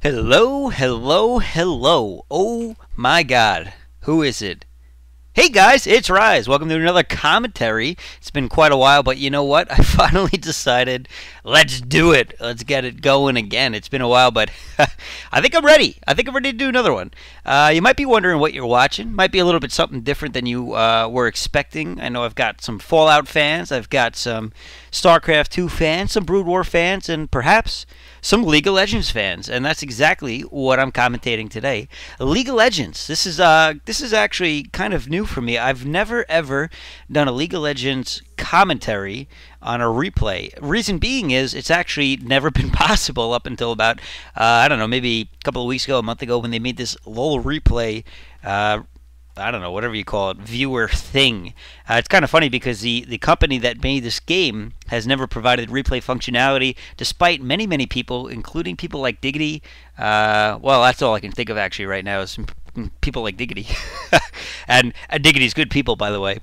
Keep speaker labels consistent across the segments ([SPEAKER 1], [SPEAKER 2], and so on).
[SPEAKER 1] Hello, hello, hello. Oh my god. Who is it? Hey guys, it's Rise. Welcome to another commentary. It's been quite a while, but you know what? I finally decided, let's do it. Let's get it going again. It's been a while, but I think I'm ready. I think I'm ready to do another one. You might be wondering what you're watching. Might be a little bit something different than you were expecting. I know I've got some Fallout fans. I've got some StarCraft 2 fans, some Brood War fans, and perhaps some League of Legends fans, and that's exactly what I'm commentating today. League of Legends. This is actually kind of new for me. I've never ever done a League of Legends commentary on a replay. Reason being is it's actually never been possible up until about I don't know, maybe a couple of weeks ago, a month ago, when they made this LOL replay. I don't know, whatever you call it, viewer thing. It's kind of funny because the company that made this game has never provided replay functionality, despite many people, including people like Diggity. Well, that's all I can think of actually right now is people like Diggity. and Diggity's good people, by the way.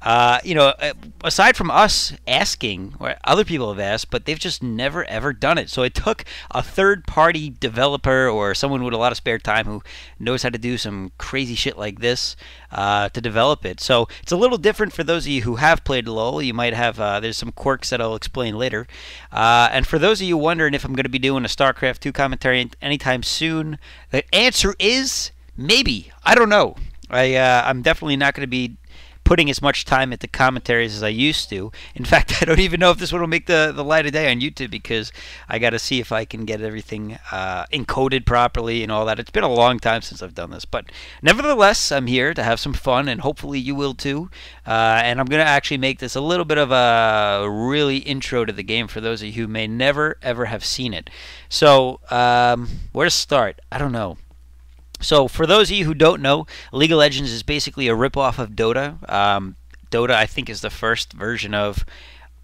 [SPEAKER 1] Aside from us asking, or other people have asked, but they've just never ever done it. So it took a third-party developer or someone with a lot of spare time who knows how to do some crazy shit like this to develop it. So it's a little different for those of you who have played LoL. You might have there's some quirks that I'll explain later. And for those of you wondering if I'm going to be doing a StarCraft 2 commentary anytime soon, the answer is maybe. I don't know. I'm definitely not going to be putting as much time into commentaries as I used to. In fact, I don't even know if this one will make the light of day on YouTube because I got to see if I can get everything encoded properly and all that. It's been a long time since I've done this, but nevertheless, I'm here to have some fun, and hopefully you will too. And I'm going to actually make this a little bit of a really intro to the game for those of you who may never ever have seen it. So where to start? I don't know. So for those of you who don't know, League of Legends is basically a ripoff of Dota. Dota, I think, is the first version of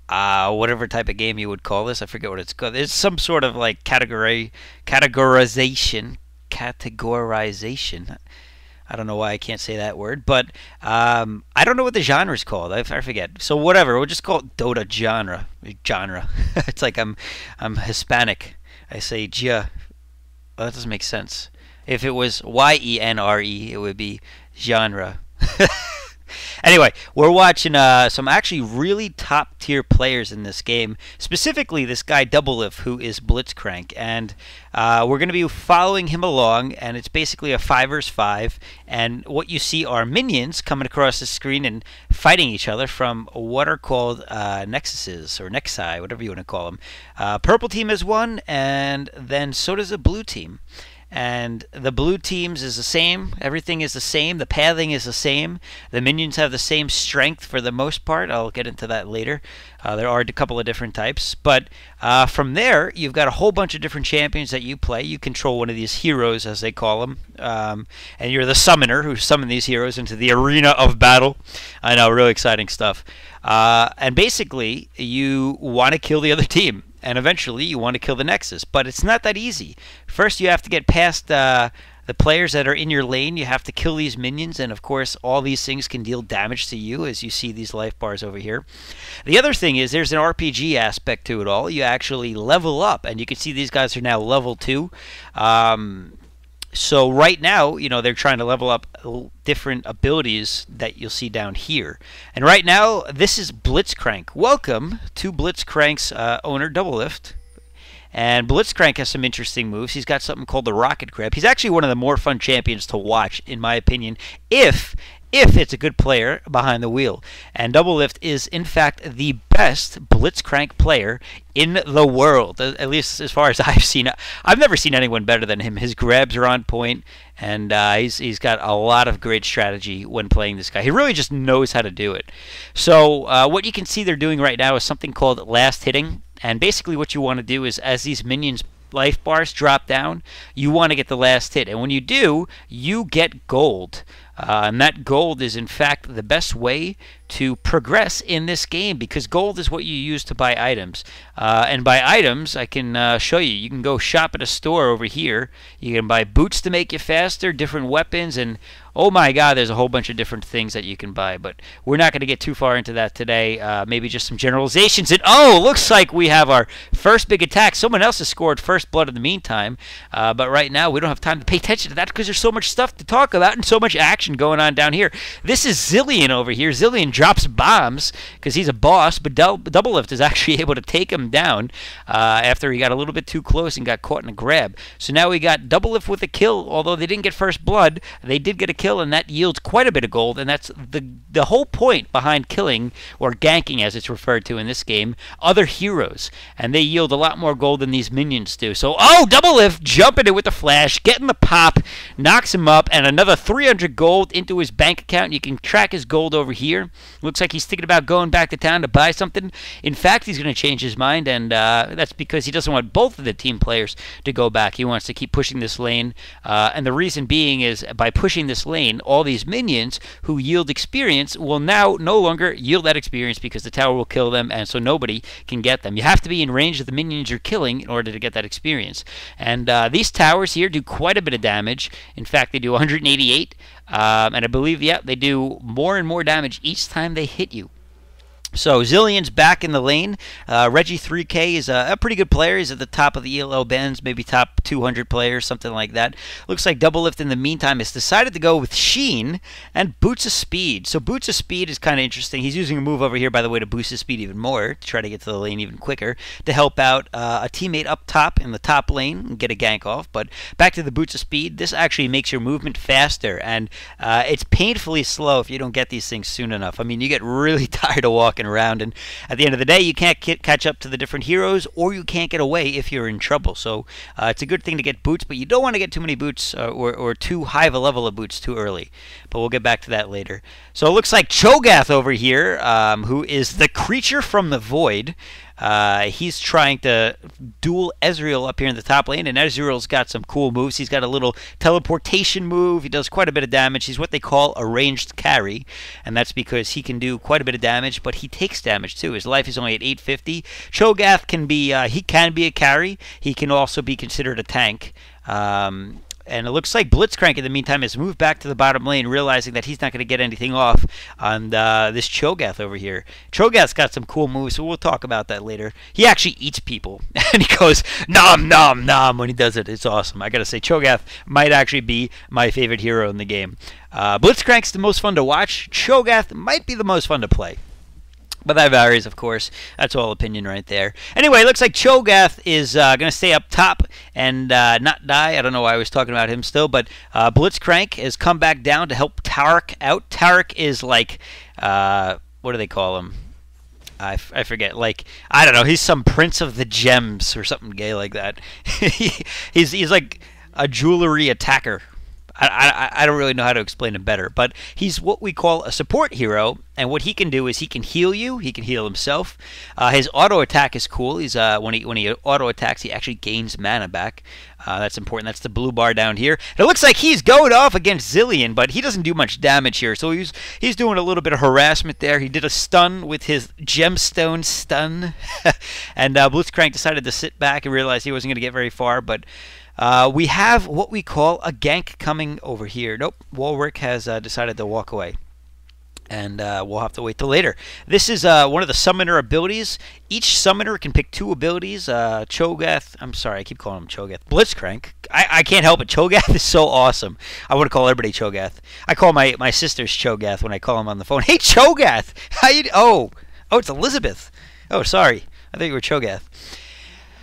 [SPEAKER 1] whatever type of game you would call this. I forget what it's called. It's some sort of like categorization. I don't know why I can't say that word, but I don't know what the genre is called. I forget. So whatever, we'll just call it Dota genre. It's like I'm Hispanic. I say ja. Well, that doesn't make sense. If it was Y-E-N-R-E, it would be genre. Anyway, we're watching some actually really top-tier players in this game. Specifically, this guy Doublelift, who is Blitzcrank. And we're going to be following him along, and it's basically a 5 versus 5. And what you see are minions coming across the screen and fighting each other from what are called nexuses, or nexi, whatever you want to call them. Purple team is one, and then so does a blue team. And the blue teams is the same. Everything is the same. The pathing is the same. The minions have the same strength for the most part. I'll get into that later. There are a couple of different types. But from there, you've got a whole bunch of different champions that you play. You control one of these heroes, as they call them. And you're the summoner who summon these heroes into the arena of battle. I know, really exciting stuff. And basically, you want to kill the other team. And eventually you want to kill the Nexus. But it's not that easy. First you have to get past the players that are in your lane. You have to kill these minions, and of course all these things can deal damage to you, as you see these life bars over here. The other thing is there's an RPG aspect to it all. You actually level up, and you can see these guys are now level 2. So right now, you know, they're trying to level up different abilities that you'll see down here. And right now, this is Blitzcrank. Welcome to Blitzcrank's owner, Doublelift. And Blitzcrank has some interesting moves. He's got something called the Rocket Grab. He's actually one of the more fun champions to watch, in my opinion, if it's a good player behind the wheel. And Doublelift is, in fact, the best Blitzcrank player in the world, at least as far as I've seen. I've never seen anyone better than him. His grabs are on point, and he's got a lot of great strategy when playing this guy. He really just knows how to do it. So what you can see they're doing right now is something called last hitting. And basically what you want to do is, as these minions life bars drop down, you want to get the last hit. And when you do, you get gold. And that gold is, in fact, the best way to progress in this game, because gold is what you use to buy items. And by items, I can show you. You can go shop at a store over here. You can buy boots to make you faster, different weapons, and oh my god, there's a whole bunch of different things that you can buy. But we're not going to get too far into that today. Maybe just some generalizations. And oh, looks like we have our first big attack. Someone else has scored first blood in the meantime. But right now, we don't have time to pay attention to that because there's so much stuff to talk about and so much action going on down here. This is Zillion over here. Zillion drops bombs because he's a boss, but Doublelift is actually able to take him down after he got a little bit too close and got caught in a grab. So now we got Doublelift with a kill. Although they didn't get first blood, they did get a kill, and that yields quite a bit of gold. And that's the whole point behind killing, or ganking as it's referred to in this game, other heroes. And they yield a lot more gold than these minions do. So, oh, Doublelift jumping it with the flash, getting the pop, knocks him up, and another 300 gold into his bank account. You can track his gold over here. Looks like he's thinking about going back to town to buy something. In fact, he's going to change his mind, and that's because he doesn't want both of the team players to go back. He wants to keep pushing this lane, and the reason being is by pushing this lane, all these minions who yield experience will now no longer yield that experience because the tower will kill them, and so nobody can get them. You have to be in range of the minions you're killing in order to get that experience. And these towers here do quite a bit of damage. In fact, they do 188. And I believe, yeah, they do more and more damage each time they hit you. So Zillion's back in the lane. Reggie 3K is a pretty good player. He's at the top of the ELO bends, maybe top 200 players, something like that. Looks like Doublelift in the meantime has decided to go with Sheen and Boots of Speed. So Boots of Speed is kind of interesting. He's using a move over here, by the way, to boost his speed even more, to try to get to the lane even quicker, to help out a teammate up top in the top lane and get a gank off. But back to the Boots of Speed, this actually makes your movement faster, and it's painfully slow if you don't get these things soon enough. I mean, you get really tired of walking around, and at the end of the day you can't catch up to the different heroes, or you can't get away if you're in trouble. So it's a good thing to get boots, but you don't want to get too many boots or too high of a level of boots too early. But we'll get back to that later. So it looks like Cho'Gath over here, who is the creature from the void. He's trying to duel Ezreal up here in the top lane, and Ezreal's got some cool moves. He's got a little teleportation move. He does quite a bit of damage. He's what they call a ranged carry, and that's because he can do quite a bit of damage, but he takes damage too. His life is only at 850. Cho'Gath can be a carry. He can also be considered a tank. And it looks like Blitzcrank in the meantime has moved back to the bottom lane, realizing that he's not going to get anything off on this Cho'Gath over here. Cho'Gath's got some cool moves, so we'll talk about that later. He actually eats people, and he goes nom nom nom when he does it. It's awesome. I got to say, Cho'Gath might actually be my favorite hero in the game. Blitzcrank's the most fun to watch. Cho'Gath might be the most fun to play. But that varies, of course. That's all opinion right there. Anyway, it looks like Cho'Gath is going to stay up top and not die. I don't know why I was talking about him still, but Blitzcrank has come back down to help Taric out. Taric is like, what do they call him? I forget. Like, I don't know. He's some prince of the gems or something gay like that. he's like a jewelry attacker. I don't really know how to explain him better, but he's what we call a support hero, and what he can do is he can heal you, he can heal himself. His auto attack is cool. He's when he auto attacks, he actually gains mana back. That's important. That's the blue bar down here. And it looks like he's going off against Zillion, but he doesn't do much damage here, so he's doing a little bit of harassment there. He did a stun with his gemstone stun, and Blitzcrank decided to sit back and realize he wasn't going to get very far, but we have what we call a gank coming over here. Nope, Warwick has decided to walk away, and we'll have to wait till later. This is one of the summoner abilities. Each summoner can pick 2 abilities. Cho'Gath, I'm sorry, I keep calling him Cho'Gath. Blitzcrank, I can't help it. Cho'Gath is so awesome. I want to call everybody Cho'Gath. I call my sisters Cho'Gath when I call them on the phone. Hey, Cho'Gath! How you? Oh, it's Elizabeth. Oh, sorry. I think you were Cho'Gath.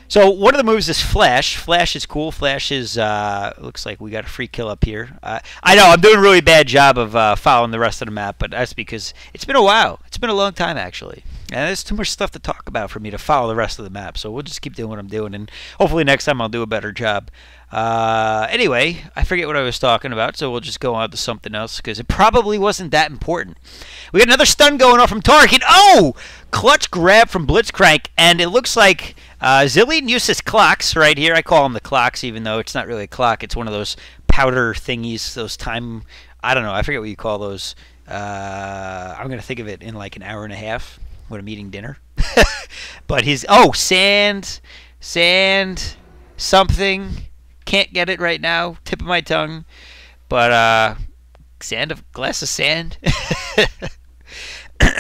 [SPEAKER 1] So one of the moves is Flash. Flash is cool. Flash is, looks like we got a free kill up here. I know, I'm doing a really bad job of following the rest of the map, but that's because it's been a while. It's been a long time, actually. And there's too much stuff to talk about for me to follow the rest of the map, so we'll just keep doing what I'm doing, and hopefully next time I'll do a better job. Anyway, I forget what I was talking about, so we'll just go on to something else, because it probably wasn't that important. We got another stun going off from Taric, and oh! Clutch grab from Blitzcrank, and it looks like Zillion used his clocks right here. I call them the clocks, even though it's not really a clock. It's one of those powder thingies, those time I don't know. I forget what you call those. I'm gonna think of it in like an hour and a half when I'm eating dinner. But he's sand, something. Can't get it right now. Tip of my tongue. But glass of sand.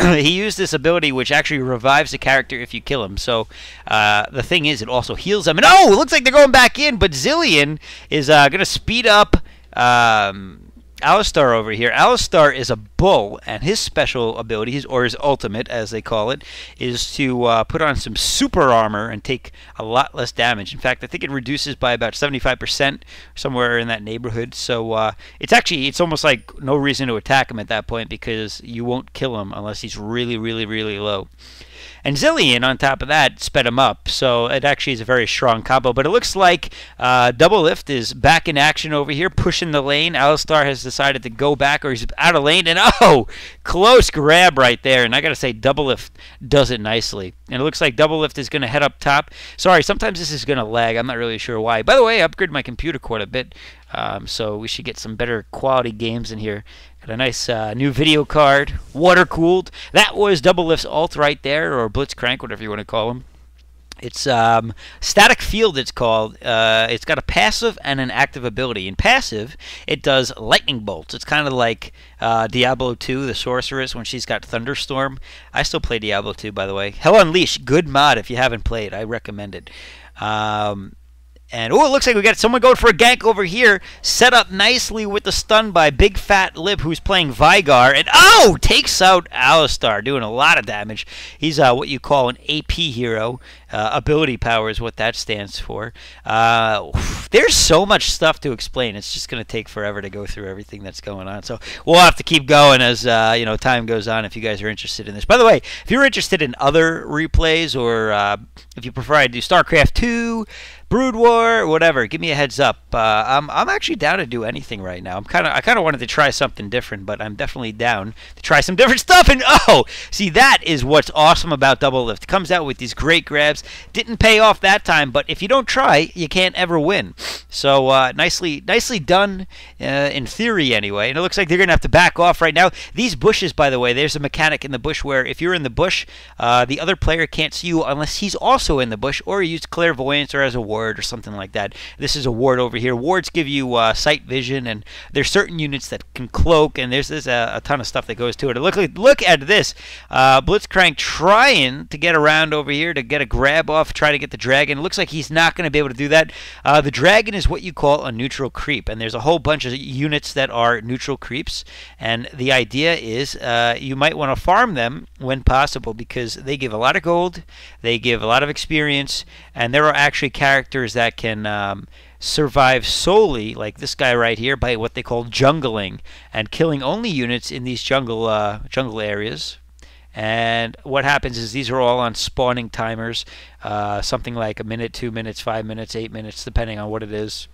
[SPEAKER 1] He used this ability which actually revives the character if you kill him. So the thing is, it also heals them. And it looks like they're going back in. But Zillion is gonna speed up Alistar over here. Alistar is a bull, and his special ability, or his ultimate, as they call it, is to put on some super armor and take a lot less damage. In fact, I think it reduces by about 75%, somewhere in that neighborhood. So it's almost like no reason to attack him at that point because you won't kill him unless he's really, really, really low. And Zillion, on top of that, sped him up. So it actually is a very strong combo. But it looks like Doublelift is back in action over here, pushing the lane. Alistar has decided to go back, or he's out of lane. And close grab right there. And I got to say, Doublelift does it nicely. And it looks like Doublelift is going to head up top. Sorry, sometimes this is going to lag. I'm not really sure why. By the way, I upgraded my computer quite a bit. So we should get some better quality games in here. Got a nice new video card, water cooled. That was Doublelift's ult right there, or Blitzcrank, whatever you want to call him. It's static field, it's called. It's got a passive and an active ability. In passive, it does lightning bolts. It's kind of like Diablo 2, the sorceress, when she's got thunderstorm. I still play Diablo 2, by the way. Hell Unleashed, good mod if you haven't played. I recommend it. And it looks like we got someone going for a gank over here. Set up nicely with the stun by Big Fat Lip, who's playing Vygar. And takes out Alistar, doing a lot of damage. He's what you call an AP hero. Ability power is what that stands for. There's so much stuff to explain. It's just going to take forever to go through everything that's going on. So we'll have to keep going as time goes on if you guys are interested in this. By the way, if you're interested in other replays, or if you prefer I do StarCraft 2, Brood War, whatever, give me a heads up. I'm actually down to do anything right now. I kind of wanted to try something different, but I'm definitely down to try some different stuff. And see, that is what's awesome about Doublelift. It comes out with these great grabs. Didn't pay off that time, but if you don't try, you can't ever win. So nicely done in theory, anyway. And it looks like they're gonna have to back off right now. These bushes, by the way, there's a mechanic in the bush where if you're in the bush, the other player can't see you unless he's also in the bush, or you use clairvoyance or as a ward or something like that. This is a ward over here. Wards give you sight vision, and there's certain units that can cloak, and there's a ton of stuff that goes to it. Look at this. Blitzcrank trying to get around over here to get a grab off, try to get the dragon. It looks like he's not going to be able to do that. The dragon is what you call a neutral creep, and there's a whole bunch of units that are neutral creeps, and the idea is you might want to farm them when possible because they give a lot of gold, they give a lot of experience, and there are actually characters that can survive solely, like this guy right here, by what they call jungling and killing only units in these jungle areas. And what happens is these are all on spawning timers, something like a minute, 2 minutes, 5 minutes, 8 minutes, depending on what it is.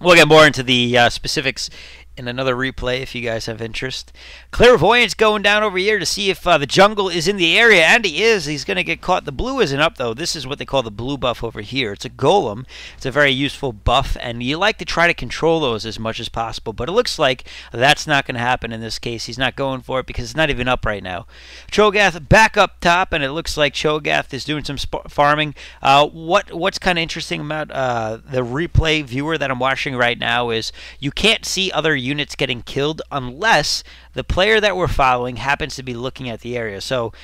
[SPEAKER 1] We'll get more into the specifics in another replay if you guys have interest. Clairvoyance going down over here to see if the jungle is in the area, and he is. He's going to get caught. The blue isn't up, though. This is what they call the blue buff over here. It's a golem. It's a very useful buff, and you like to try to control those as much as possible, but it looks like that's not going to happen in this case. He's not going for it because it's not even up right now. Cho'Gath back up top, and it looks like Cho'Gath is doing some farming. What's kind of interesting about the replay viewer that I'm watching right now is you can't see other units getting killed unless the player that we're following happens to be looking at the area. So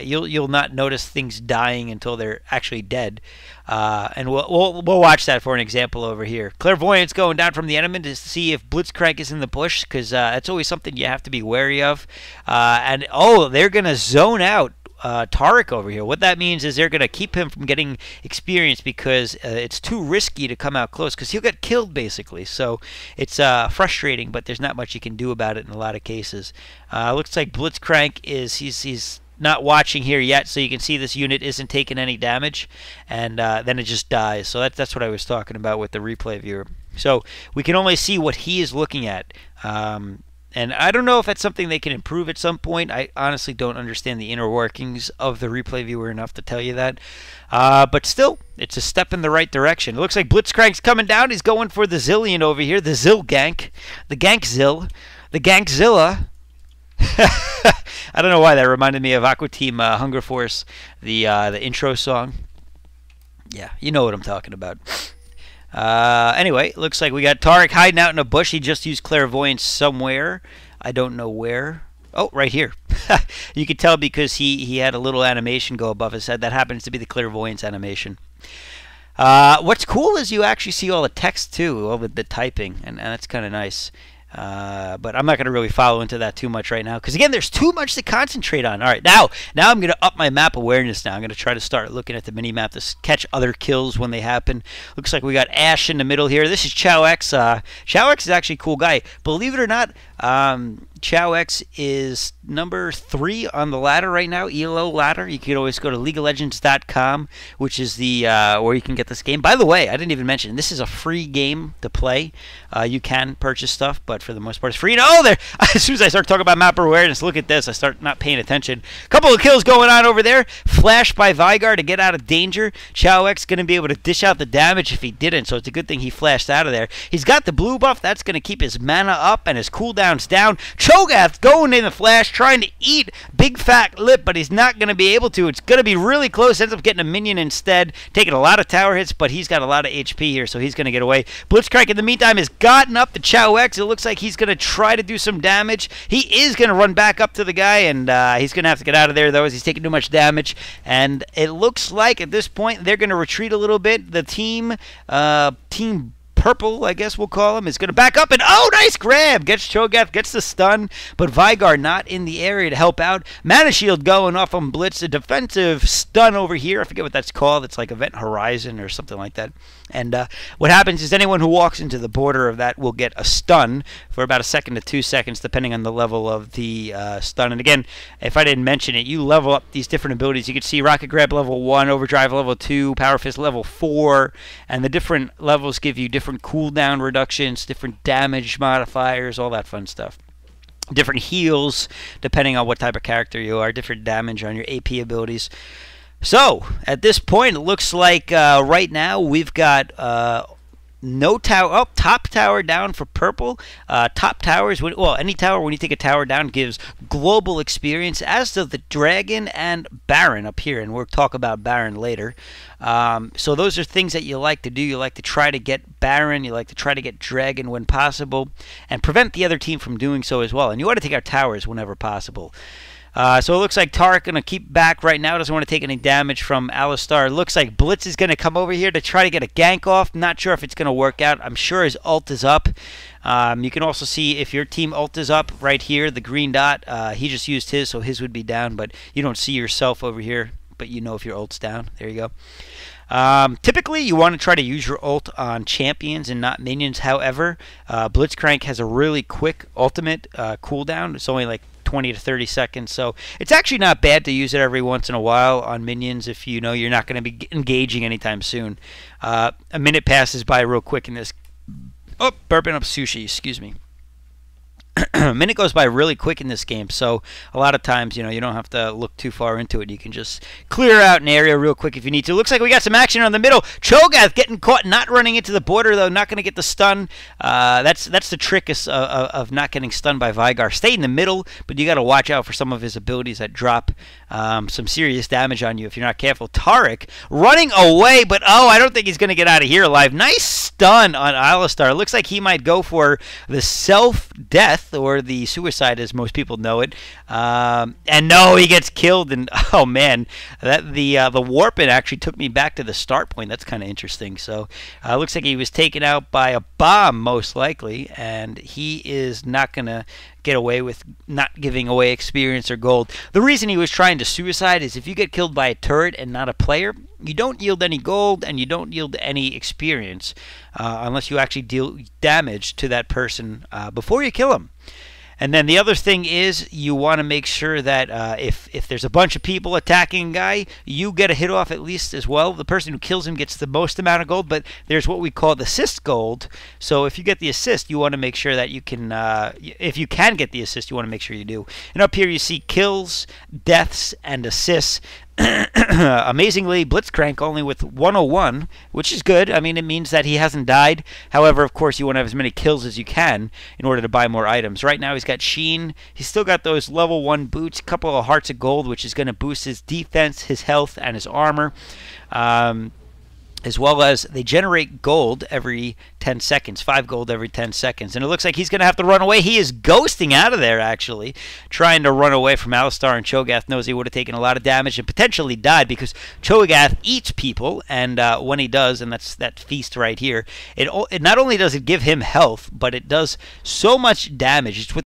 [SPEAKER 1] you'll not notice things dying until they're actually dead. And we'll watch that for an example over here. Clairvoyance going down from the enemy to see if Blitzcrank is in the bush, because that's always something you have to be wary of. And they're gonna zone out Tariq over here. What that means is they're going to keep him from getting experience because it's too risky to come out close because he'll get killed basically. So it's frustrating, but there's not much you can do about it in a lot of cases. Looks like Blitzcrank is he's not watching here yet, so you can see this unit isn't taking any damage, and then it just dies. So that's what I was talking about with the replay viewer. So we can only see what he is looking at. And I don't know if that's something they can improve at some point. I honestly don't understand the inner workings of the replay viewer enough to tell you that. But still, it's a step in the right direction. It looks like Blitzcrank's coming down. He's going for the Zillion over here, the Zill gank, the gank Zill. the Gankzilla. I don't know why that reminded me of Aqua Team Hunger Force, the intro song. Yeah, you know what I'm talking about. Anyway, looks like we got Tarek hiding out in a bush. He just used clairvoyance somewhere. I don't know where. Oh, right here. You could tell because he had a little animation go above his head. That happens to be the clairvoyance animation. What's cool is you actually see all the text too, all the typing, and that's kind of nice. But I'm not going to really follow into that too much right now because, again, there's too much to concentrate on. All right, now I'm going to up my map awareness now. I'm going to try to start looking at the mini-map to catch other kills when they happen. Looks like we got Ash in the middle here. This is Chow X. Chow X is actually a cool guy. Believe it or not, Chow X is number 3 on the ladder right now, ELO ladder. You can always go to LeagueOfLegends.com, which is the where you can get this game. By the way, I didn't even mention, this is a free game to play. You can purchase stuff, but for the most part, it's free. Oh, there! As soon as I start talking about map awareness, look at this. I start not paying attention. A couple of kills going on over there. Flash by Vygar to get out of danger. Chow X going to be able to dish out the damage if he didn't, so it's a good thing he flashed out of there. He's got the blue buff. That's going to keep his mana up and his cooldowns down. Cho'Gath going in the flash, trying to eat big fat lip, but he's not going to be able to. It's going to be really close. Ends up getting a minion instead, taking a lot of tower hits, but he's got a lot of HP here, so he's going to get away. Blitzcrank in the meantime has gotten up to Chow X. It looks like he's going to try to do some damage. He is going to run back up to the guy, and he's going to have to get out of there, though, as he's taking too much damage. And it looks like at this point they're going to retreat a little bit. The team Purple, I guess we'll call him, is going to back up, and oh, nice grab! Gets Cho'Gath, gets the stun, but Vygar not in the area to help out. Mana Shield going off on Blitz, a defensive stun over here. I forget what that's called. It's like Event Horizon or something like that. And what happens is anyone who walks into the border of that will get a stun for about 1 second to 2 seconds, depending on the level of the stun. And again, if I didn't mention it, you level up these different abilities. You can see Rocket Grab level 1, Overdrive level 2, Power Fist level 4, and the different levels give you different cooldown reductions, different damage modifiers, all that fun stuff. Different heals, depending on what type of character you are, different damage on your AP abilities. So, at this point, it looks like right now we've got no tower. Oh, top tower down for purple. Top towers, well, any tower when you take a tower down gives global experience, as does the dragon and Baron up here, and we'll talk about Baron later. So those are things that you like to do. You like to try to get Baron, you like to try to get dragon when possible, and prevent the other team from doing so as well. And you want to take out towers whenever possible. So it looks like Tarek going to keep back right now. Doesn't want to take any damage from Alistar. Looks like Blitz is going to come over here to try to get a gank off. Not sure if it's going to work out. I'm sure his ult is up. You can also see if your team ult is up right here, the green dot. He just used his, so his would be down, but you don't see yourself over here, but you know if your ult's down. There you go. Typically, you want to try to use your ult on champions and not minions. However, Blitzcrank has a really quick ultimate cooldown. It's only like 20 to 30 seconds, so it's actually not bad to use it every once in a while on minions if you know you're not going to be engaging anytime soon. A minute passes by real quick in this. Oh, burping up sushi, excuse me. A minute goes by really quick in this game, so a lot of times, you know, you don't have to look too far into it. You can just clear out an area real quick if you need to. Looks like we got some action on the middle. Cho'Gath getting caught, not running into the border, though, not going to get the stun. That's the trick of not getting stunned by Vygar. Stay in the middle, but you got to watch out for some of his abilities that drop some serious damage on you if you're not careful. Tarek running away, but oh, I don't think he's going to get out of here alive. Nice stun on Alistar. Looks like he might go for the self-death, or the suicide as most people know it, and no, he gets killed. And oh man, that the warping actually took me back to the start point. That's kind of interesting. So looks like he was taken out by a bomb most likely, and he is not gonna get away with not giving away experience or gold. The reason he was trying to suicide is if you get killed by a turret and not a player, you don't yield any gold and you don't yield any experience unless you actually deal damage to that person before you kill him. And then the other thing is you want to make sure that if there's a bunch of people attacking a guy, you get a hit off at least as well. The person who kills him gets the most amount of gold, but there's what we call the assist gold. So if you get the assist, you want to make sure that you can, if you can get the assist, you want to make sure you do. And up here you see kills, deaths, and assists. Amazingly, Blitzcrank only with 101, which is good. I mean, it means that he hasn't died. However, of course, you want to have as many kills as you can in order to buy more items. Right now, he's got Sheen. He's still got those level 1 boots, a couple of hearts of gold, which is going to boost his defense, his health, and his armor. As well as they generate gold every 10 seconds, 5 gold every 10 seconds. And it looks like he's going to have to run away. He is ghosting out of there, actually, trying to run away from Alistar, and Cho'Gath knows he would have taken a lot of damage and potentially died because Cho'Gath eats people, and when he does, and that's that feast right here, it not only does it give him health, but it does so much damage. It's with